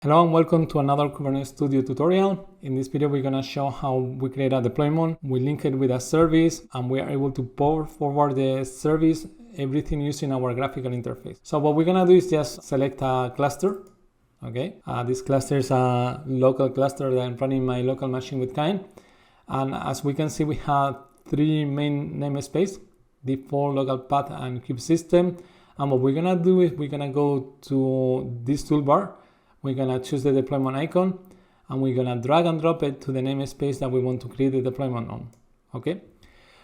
Hello and welcome to another Kubernetes Studio tutorial. In this video, we're going to show how we create a deployment. We link it with a service and we are able to pour forward the service, everything using our graphical interface. So what we're going to do is just select a cluster. Okay, this cluster is a local cluster that I'm running my local machine with K8. And as we can see, we have three main namespaces: default, local path, and kube system. And what we're going to do is we're going to go to this toolbar. We're going to choose the deployment icon and we're going to drag and drop it to the namespace that we want to create the deployment on. Okay,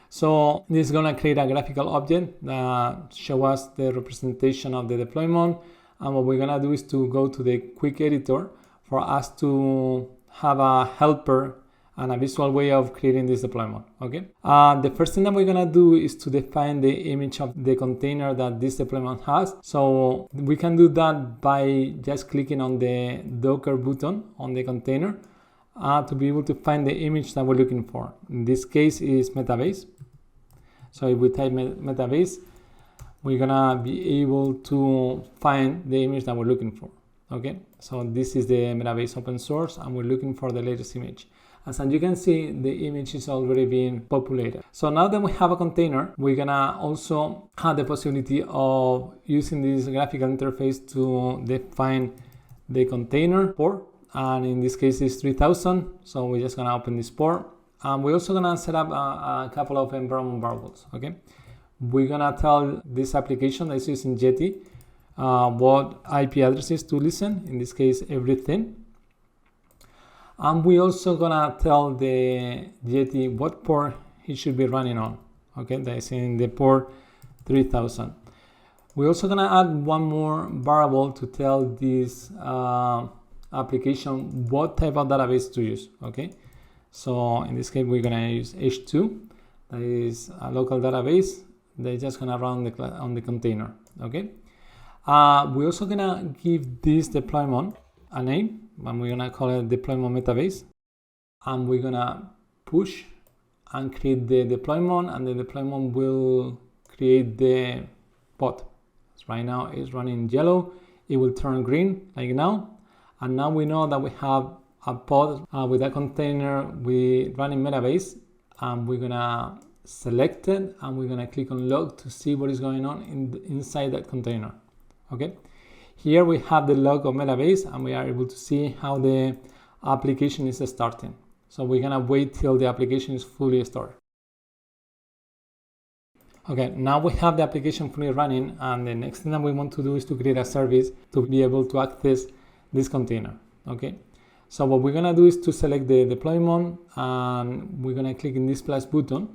so this is going to create a graphical object that shows us the representation of the deployment. And what we're going to do is to go to the quick editor for us to have a helper and a visual way of creating this deployment. Okay, the first thing that we're gonna do is to define the image of the container that this deployment has. So we can do that by just clicking on the Docker button on the container to be able to find the image that we're looking for. In this case is Metabase. So if we type Metabase, we're gonna be able to find the image that we're looking for. Okay, so this is the Metabase open source and we're looking for the latest image. As you can see, the image is already being populated. So now that we have a container, we're gonna also have the possibility of using this graphical interface to define the container port. And in this case, it's 3000. So we're just gonna open this port. And we're also gonna set up a couple of environment variables, okay? We're gonna tell this application that is using Yeti what IP addresses to listen, in this case, everything. And we're also gonna tell the Yeti what port he should be running on. Okay, that is in the port 3000. We're also gonna add one more variable to tell this application what type of database to use. Okay, so in this case we're gonna use H2, that is a local database that's just gonna run on the container. Okay, we're also gonna give this deployment a name, and we're gonna call it deployment metabase, and we're gonna push and create the deployment, and the deployment will create the pod. So right now it's running yellow, it will turn green like now, and now we know that we have a pod with a container we running metabase, and we're gonna select it and we're gonna click on log to see what is going on inside that container. Okay, here we have the log of Metabase and we are able to see how the application is starting. So we're gonna wait till the application is fully stored. Okay, now we have the application fully running, and the next thing that we want to do is to create a service to be able to access this container. Okay, so what we're gonna do is to select the deployment and we're gonna click in this plus button,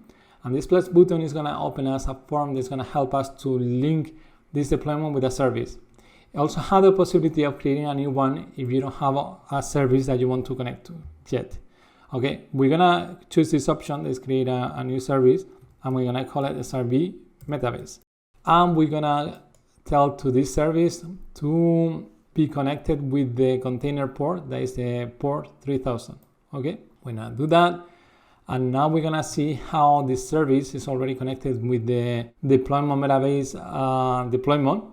and this plus button is gonna open us a form that's gonna help us to link this deployment with a service. You also have the possibility of creating a new one if you don't have a service that you want to connect to yet. Okay, we're gonna choose this option, let's create a new service, and we're gonna call it SRV Metabase. And we're gonna tell to this service to be connected with the container port, that is the port 3000. Okay, we're gonna do that. And now we're gonna see how this service is already connected with the deployment Metabase deployment.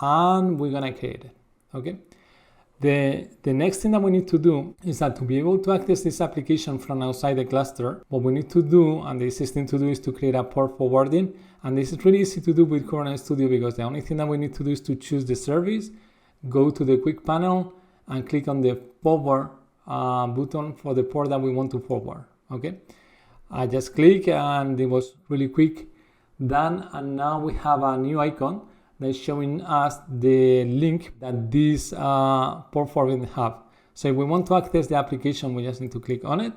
And we're gonna create it. Okay, the next thing that we need to do is that to be able to access this application from outside the cluster, what we need to do, and the easiest thing to do, is to create a port forwarding. And this is really easy to do with Kubernetes Studio, because the only thing that we need to do is to choose the service, go to the quick panel and click on the forward button for the port that we want to forward. Okay, I just click and it was really quick done. And now we have a new icon that's showing us the link that this port forwarding have. So if we want to access the application, we just need to click on it,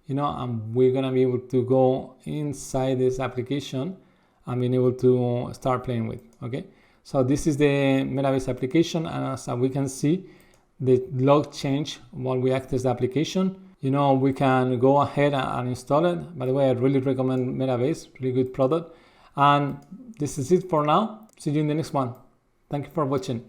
and we're gonna be able to go inside this application and being able to start playing with. Okay, so this is the Metabase application, and as we can see, the log change while we access the application. We can go ahead and install it. By the way, I really recommend Metabase, really good product. And this is it for now. See you in the next one. Thank you for watching.